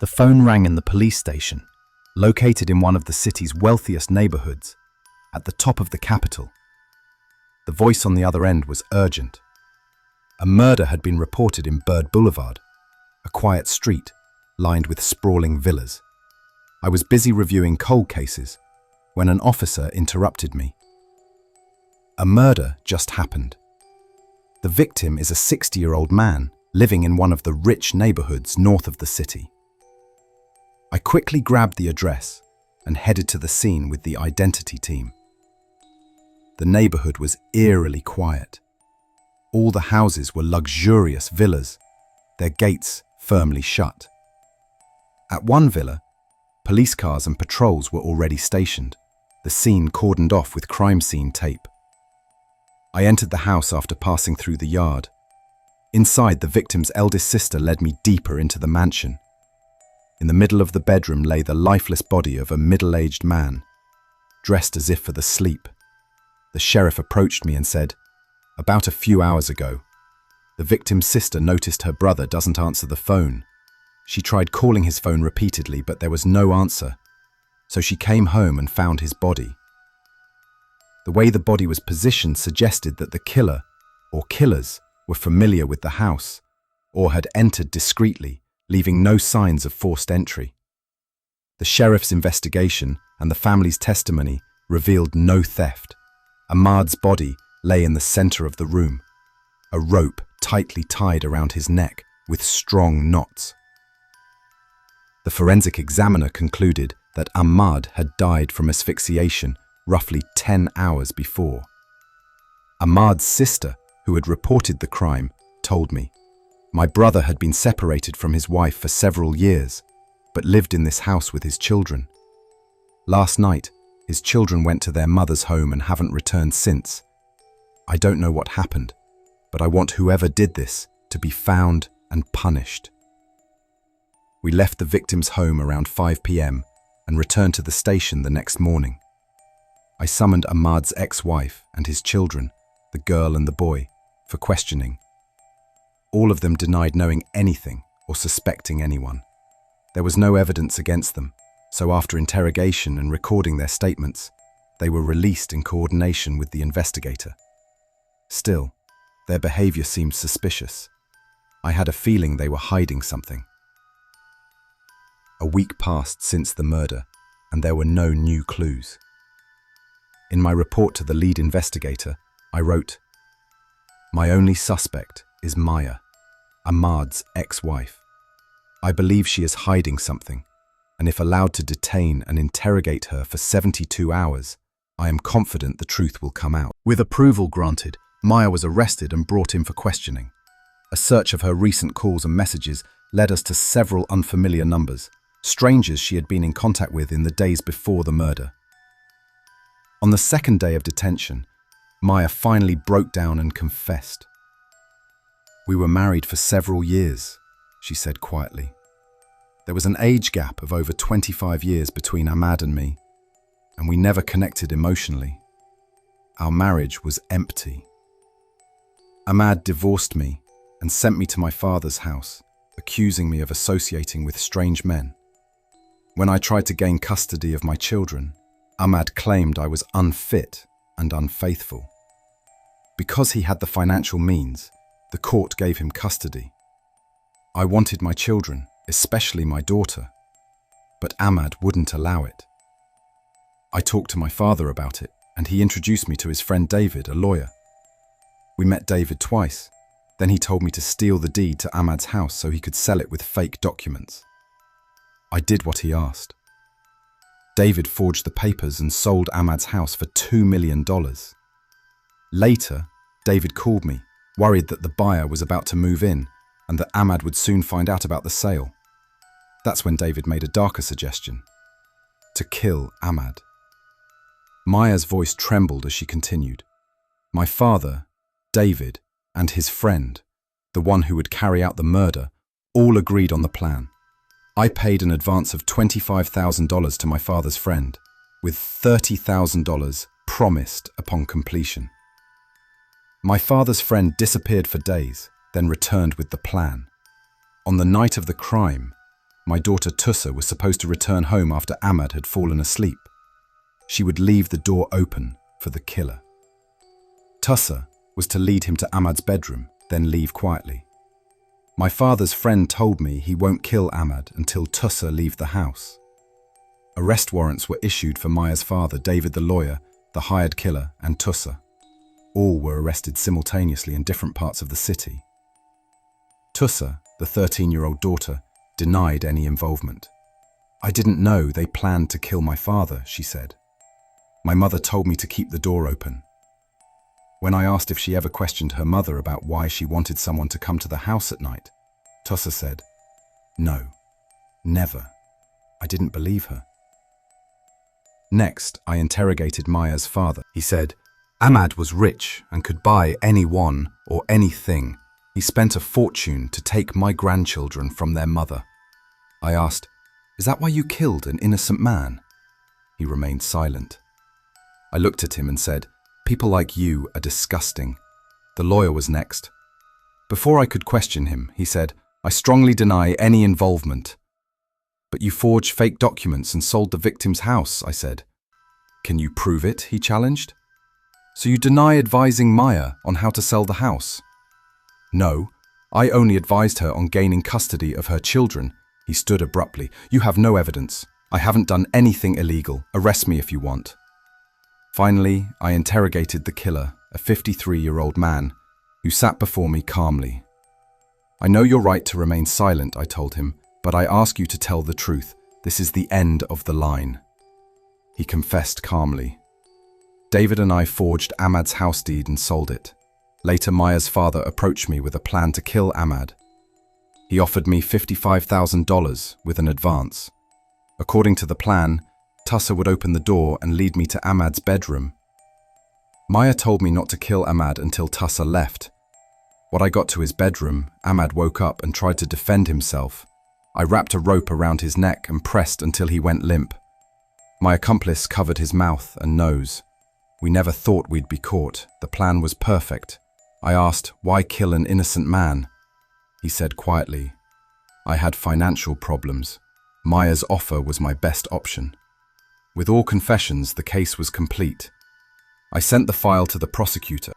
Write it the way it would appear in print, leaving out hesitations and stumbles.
The phone rang in the police station, located in one of the city's wealthiest neighborhoods, at the top of the capital. The voice on the other end was urgent. A murder had been reported in Boulevard, a quiet street lined with sprawling villas. I was busy reviewing cold cases when an officer interrupted me. A murder just happened. The victim is a 60-year-old man living in one of the rich neighborhoods north of the city. I quickly grabbed the address and headed to the scene with the identity team. The neighborhood was eerily quiet. All the houses were luxurious villas, their gates firmly shut. At one villa, police cars and patrols were already stationed, the scene cordoned off with crime scene tape. I entered the house after passing through the yard. Inside, the victim's eldest sister led me deeper into the mansion. In the middle of the bedroom lay the lifeless body of a middle-aged man, dressed as if for the sleep. The sheriff approached me and said, "About a few hours ago, the victim's sister noticed her brother doesn't answer the phone. She tried calling his phone repeatedly, but there was no answer, so she came home and found his body." The way the body was positioned suggested that the killer, or killers, were familiar with the house, or had entered discreetly, leaving no signs of forced entry. The sheriff's investigation and the family's testimony revealed no theft. Ahmad's body lay in the center of the room, a rope tightly tied around his neck with strong knots. The forensic examiner concluded that Ahmad had died from asphyxiation roughly 10 hours before. Ahmad's sister, who had reported the crime, told me, "My brother had been separated from his wife for several years, but lived in this house with his children. Last night, his children went to their mother's home and haven't returned since. I don't know what happened, but I want whoever did this to be found and punished." We left the victim's home around 5 p.m. and returned to the station the next morning. I summoned Ahmad's ex-wife and his children, the girl and the boy, for questioning. All of them denied knowing anything or suspecting anyone. There was no evidence against them, so after interrogation and recording their statements, they were released in coordination with the investigator. Still, their behavior seemed suspicious. I had a feeling they were hiding something. A week passed since the murder, and there were no new clues. In my report to the lead investigator, I wrote, "My only suspect is Maya, Ahmad's ex-wife. I believe she is hiding something, and if allowed to detain and interrogate her for 72 hours, I am confident the truth will come out." With approval granted, Maya was arrested and brought in for questioning. A search of her recent calls and messages led us to several unfamiliar numbers, strangers she had been in contact with in the days before the murder. On the second day of detention, Maya finally broke down and confessed. "We were married for several years," she said quietly. "There was an age gap of over 25 years between Ahmad and me, and we never connected emotionally. Our marriage was empty. Ahmad divorced me and sent me to my father's house, accusing me of associating with strange men. When I tried to gain custody of my children, Ahmad claimed I was unfit and unfaithful. Because he had the financial means, the court gave him custody. I wanted my children, especially my daughter, but Ahmad wouldn't allow it. I talked to my father about it, and he introduced me to his friend David, a lawyer. We met David twice. Then he told me to steal the deed to Ahmad's house so he could sell it with fake documents. I did what he asked. David forged the papers and sold Ahmad's house for $2 million. Later, David called me, worried that the buyer was about to move in and that Ahmad would soon find out about the sale. That's when David made a darker suggestion: to kill Ahmad. Maya's voice trembled as she continued. My father, David, and his friend, the one who would carry out the murder, all agreed on the plan. I paid an advance of $25,000 to my father's friend, with $30,000 promised upon completion. My father's friend disappeared for days, then returned with the plan. On the night of the crime, My daughter Tussa was supposed to return home after Ahmad had fallen asleep. She would leave the door open for the killer. Tussa was to lead him to Ahmad's bedroom, then leave quietly. My father's friend told me he won't kill Ahmad until Tussa leave the house. Arrest warrants were issued for Maya's father, David the lawyer, the hired killer, and Tussa. All were arrested simultaneously in different parts of the city. Tussa, the 13-year-old daughter, denied any involvement. "I didn't know they planned to kill my father," she said. "My mother told me to keep the door open." When I asked if she ever questioned her mother about why she wanted someone to come to the house at night, Tussa said, "No, never. I didn't believe her." Next, I interrogated Maya's father. He said, "Ahmad was rich and could buy anyone or anything. He spent a fortune to take my grandchildren from their mother." I asked, "Is that why you killed an innocent man?" He remained silent. I looked at him and said, "People like you are disgusting." The lawyer was next. Before I could question him, he said, "I strongly deny any involvement." "But you forged fake documents and sold the victim's house," I said. "Can you prove it?" he challenged. "So you deny advising Maya on how to sell the house?" "No, I only advised her on gaining custody of her children." He stood abruptly. "You have no evidence. I haven't done anything illegal. Arrest me if you want." Finally, I interrogated the killer, a 53-year-old man, who sat before me calmly. "I know your right to remain silent," I told him, "but I ask you to tell the truth. This is the end of the line." He confessed calmly. "David and I forged Ahmad's house deed and sold it. Later, Maya's father approached me with a plan to kill Ahmad. He offered me $55,000 with an advance. According to the plan, Tussa would open the door and lead me to Ahmad's bedroom. Maya told me not to kill Ahmad until Tussa left. When I got to his bedroom, Ahmad woke up and tried to defend himself. I wrapped a rope around his neck and pressed until he went limp. My accomplice covered his mouth and nose. We never thought we'd be caught. The plan was perfect. I asked, "Why kill an innocent man?" He said quietly, "I had financial problems. Maya's offer was my best option." With all confessions, the case was complete. I sent the file to the prosecutor.